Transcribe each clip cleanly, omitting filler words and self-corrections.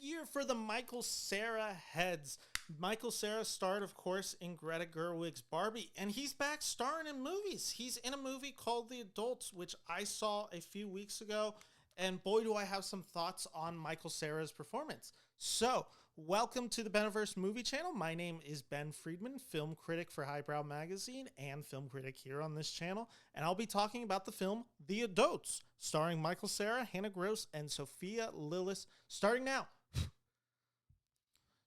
year for the Michael Cera heads. Michael Cera starred, of course, in Greta Gerwig's Barbie, and he's back starring in movies. He's in a movie called The Adults, which I saw a few weeks ago, and boy, do I have some thoughts on Michael Cera's performance. So, welcome to the Beniverse Movie Channel. My name is Ben Friedman, film critic for Highbrow Magazine and film critic here on this channel, and I'll be talking about the film The Adults, starring Michael Cera, Hannah Gross, and Sophia Lillis, starting now.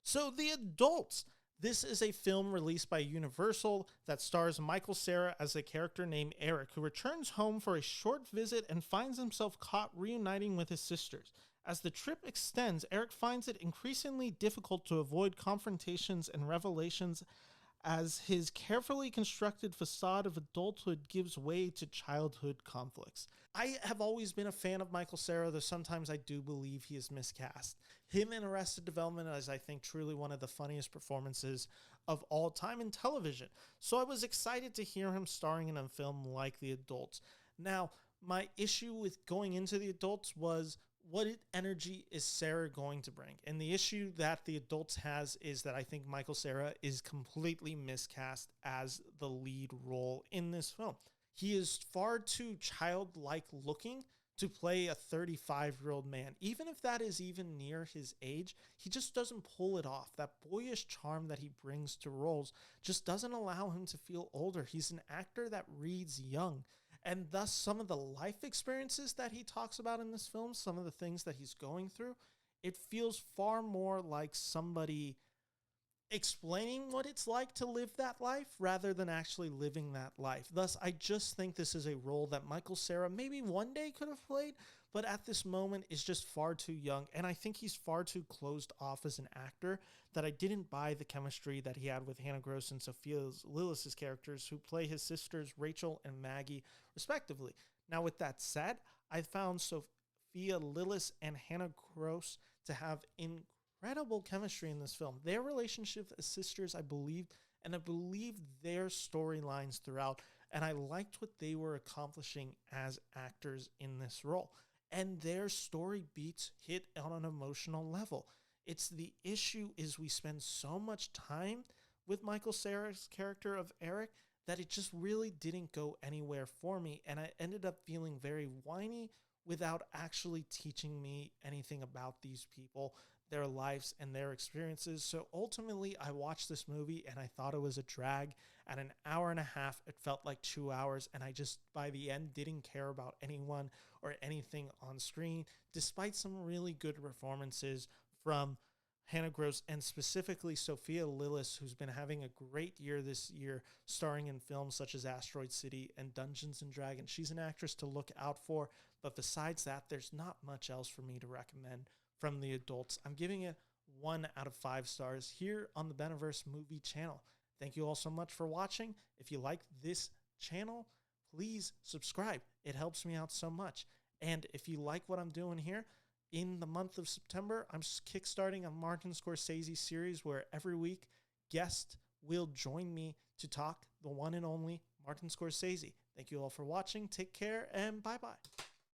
So, The Adults. This is a film released by Universal that stars Michael Cera as a character named Eric, who returns home for a short visit and finds himself caught reuniting with his sisters. As the trip extends, Eric finds it increasingly difficult to avoid confrontations and revelations as his carefully constructed facade of adulthood gives way to childhood conflicts. I have always been a fan of Michael Cera, though sometimes I do believe he is miscast. Him in Arrested Development is, I think, truly one of the funniest performances of all time in television. So I was excited to hear him starring in a film like The Adults. Now, my issue with going into The Adults was, what energy is Cera going to bring? And the issue that The Adults has is that I think Michael Cera is completely miscast as the lead role in this film. He is far too childlike looking to play a 35-year-old man. Even if that is even near his age, he just doesn't pull it off. That boyish charm that he brings to roles just doesn't allow him to feel older. He's an actor that reads young. And thus, some of the life experiences that he talks about in this film, some of the things that he's going through, it feels far more like somebody explaining what it's like to live that life rather than actually living that life. Thus, I just think this is a role that Michael Cera maybe one day could have played, but at this moment is just far too young. And I think he's far too closed off as an actor that I didn't buy the chemistry that he had with Hannah Gross and Sophia Lillis' characters, who play his sisters Rachel and Maggie, respectively. Now, with that said, I found Sophia Lillis and Hannah Gross to have incredible chemistry in this film. Their relationship as sisters, I believe their storylines throughout, and I liked what they were accomplishing as actors in this role. And their story beats hit on an emotional level. It's the issue is we spend so much time with Michael Cera's character of Eric that it just really didn't go anywhere for me, and I ended up feeling very whiny without actually teaching me anything about these people, their lives, and their experiences. So ultimately, I watched this movie and I thought it was a drag. At an hour and a half, it felt like 2 hours, and I just, by the end, didn't care about anyone or anything on screen, despite some really good performances from Hannah Gross and specifically Sophia Lillis, who's been having a great year this year, starring in films such as Asteroid City and Dungeons & Dragons. She's an actress to look out for, but besides that, there's not much else for me to recommend from The Adults. I'm giving it 1 out of 5 stars here on the Beniverse Movie Channel. Thank you all so much for watching. If you like this channel, please subscribe. It helps me out so much. And if you like what I'm doing here, in the month of September, I'm kickstarting a Martin Scorsese series where every week guests will join me to talk the one and only Martin Scorsese. Thank you all for watching. Take care and bye-bye.